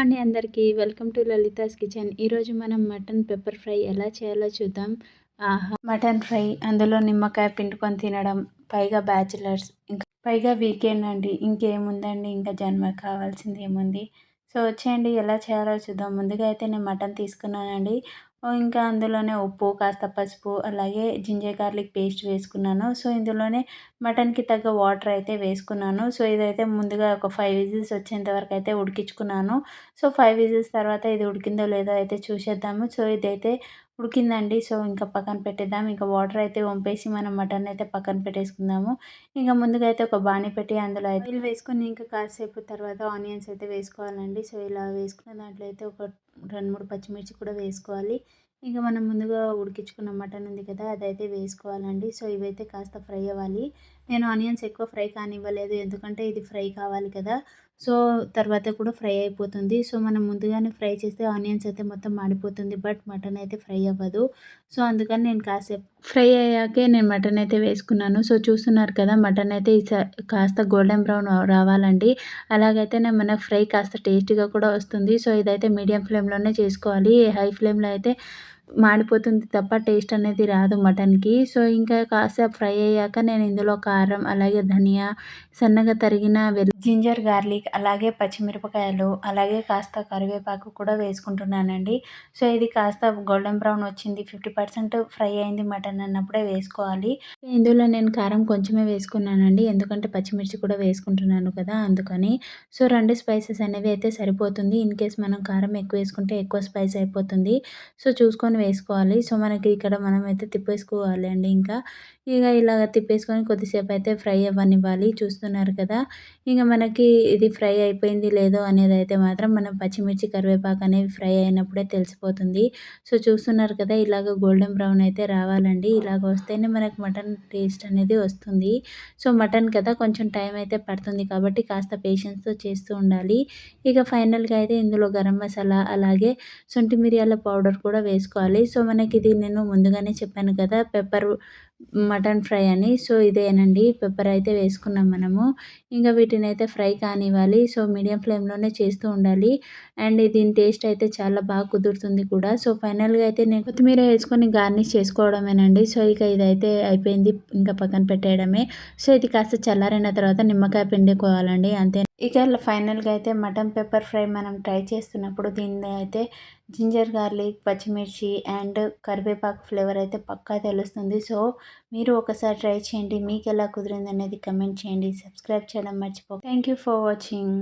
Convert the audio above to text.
అండి అందరికీ. Welcome to Lalitha's kitchen. ఈరోజు మనం మటన్ పెప్పర్ ఫ్రై ఎలా చేయాలో చూద్దాం. ఆహా! మటన్ ఫ్రై అందులో నిమ్మకాయ పిండుకొని తినడం. పైగా బ్యాచిలర్స్. పైగా వీకెండ్ అండి. ఇంకేముందండి, ఇంకా జన్మ కావాల్సింది ఏముంది. సో వచ్చేయండి ఎలా చేయాలో చూద్దాం. ముందుగా అయితే నేను మటన్ తీసుకున్నానండి. ఇంకా అందులోనే ఉప్పు, కాస్త పసుపు, అలాగే జింజర్ గార్లిక్ పేస్ట్ వేసుకున్నాను. సో ఇందులోనే మటన్‌కి తగ్గ వాటర్ అయితే వేసుకున్నాను. సో ఇదైతే ముందుగా ఒక 5 విజిల్స్ వచ్చేంత వరకు అయితే ఉడికించుకున్నాను. సో 5 విజిల్స్ తర్వాత ఇది ఉడికిందో లేదో అయితే చూసేద్దాము. సో ఇదైతే ఉడికిందండి. సో ఇంకా పక్కన పెట్టేద్దాం. ఇంకా వాటర్ అయితే వంపేసి మనం మటన్ అయితే పక్కన పెట్టేసుకుందాము. ఇంకా ముందుగా అయితే ఒక బాణీ పెట్టి అందులో అయితే ఆయిల్ వేసుకొని ఇంకా కాసేపు తర్వాత ఆనియన్స్ అయితే వేసుకోవాలండి. సో ఇలా వేసుకున్న దాంట్లో అయితే ఒక 2, 3 పచ్చిమిర్చి కూడా వేసుకోవాలి. ఇంకా మనం ముందుగా ఉడికించుకున్న మటన్ ఉంది కదా, అదైతే వేసుకోవాలండి. సో ఇవైతే కాస్త ఫ్రై అవ్వాలి. నేను ఆనియన్స్ ఎక్కువ ఫ్రై కానివ్వలేదు, ఎందుకంటే ఇది ఫ్రై కావాలి కదా. సో తర్వాత కూడా ఫ్రై అయిపోతుంది. సో మనం ముందుగానే ఫ్రై చేస్తే ఆనియన్స్ అయితే మొత్తం మాడిపోతుంది, బట్ మటన్ అయితే ఫ్రై అవ్వదు. సో అందుకని నేను కాసేపు ఫ్రై అయ్యాకే నేను మటన్ అయితే వేసుకున్నాను. సో చూస్తున్నారు కదా, మటన్ అయితే కాస్త గోల్డెన్ బ్రౌన్ రావాలండి. అలాగైతేనే మన ఫ్రై కాస్త టేస్టీగా కూడా వస్తుంది. సో ఇదైతే మీడియం ఫ్లేమ్లోనే చేసుకోవాలి. హై ఫ్లేమ్లో అయితే మాడిపోతుంది తప్ప టేస్ట్ అనేది రాదు మటన్‌కి. సో ఇంకా కాసేపు ఫ్రై అయ్యాక నేను ఇందులో కారం, అలాగే ధనియా, సన్నగా తరిగిన జింజర్ గార్లిక్, అలాగే పచ్చిమిరపకాయలు, అలాగే కాస్త కరివేపాకు కూడా వేసుకుంటున్నానండి. సో ఇది కాస్త గోల్డెన్ బ్రౌన్ వచ్చింది, 50% ఫ్రై అయింది మటన్ అన్నప్పుడే వేసుకోవాలి. ఇందులో నేను కారం కొంచెమే వేసుకున్నానండి, ఎందుకంటే పచ్చిమిర్చి కూడా వేసుకుంటున్నాను కదా అందుకని. సో 2 స్పైసెస్ అనేవి అయితే సరిపోతుంది. ఇన్‌కేస్ మనం కారం ఎక్కువ వేసుకుంటే ఎక్కువ స్పైస్ అయిపోతుంది. సో చూసుకొని వేసుకోవాలి. సో మనకి ఇక్కడ మనమైతే తిప్పేసుకోవాలి అండి ఇంకా. ఇలాగ తిప్పేసుకొని కొద్దిసేపు అయితే ఫ్రై అవ్వనివ్వాలి. చూస్తున్నారు కదా, ఇంక మనకి ఇది ఫ్రై అయిపోయింది లేదో అనేది అయితే మాత్రం మనం పచ్చిమిర్చి, కరివేపాకు అనేవి ఫ్రై అయినప్పుడే తెలిసిపోతుంది. సో చూస్తున్నారు కదా, ఇలాగ గోల్డెన్ బ్రౌన్ అయితే రావాలండి. ఇలాగ వస్తేనే మనకు మటన్ టేస్ట్ అనేది వస్తుంది. సో మటన్ కదా, కొంచెం టైం అయితే పడుతుంది కాబట్టి కాస్త పేషెన్స్‌తో చేస్తూ ఉండాలి. ఇక ఫైనల్‌గా అయితే ఇందులో గరం మసాలా, అలాగే శొంఠి మిరియాల పౌడర్ కూడా వేసుకోవాలి. సో మనకి ఇది నేను ముందుగానే చెప్పాను కదా, పెప్పర్ మటన్ ఫ్రై అని. సో ఇదేనండి, పెప్పర్ అయితే వేసుకున్నాం మనము. ఇంకా వీటినైతే ఫ్రై కానివ్వాలి. సో మీడియం ఫ్లేమ్‌లోనే చేస్తూ ఉండాలి. అండ్ దీని టేస్ట్ అయితే చాలా బాగా కుదురుతుంది కూడా. సో ఫైనల్‌గా అయితే నేను కొత్తిమీర వేసుకొని గార్నిష్ చేసుకోవడమేనండి. సో ఇక ఇదైతే అయిపోయింది, ఇంకా పక్కన పెట్టేయడమే. సో ఇది కాస్త చల్లారిన తర్వాత నిమ్మకాయ పిండుకోవాలండి, అంతే. ఇక ఫైనల్‌గా అయితే మటన్ పెప్పర్ ఫ్రై మనం ట్రై చేస్తున్నప్పుడు దీన్ని అయితే జింజర్ గార్లిక్, పచ్చిమిర్చి అండ్ కరివేపాకు ఫ్లేవర్ అయితే పక్కా తెలుస్తుంది. సో మీరు ఒకసారి ట్రై చేయండి. మీకు ఎలా కుదిరిందనేది కమెంట్ చేయండి. సబ్స్క్రైబ్ చేయడం మర్చిపోకండి. Thank you for watching.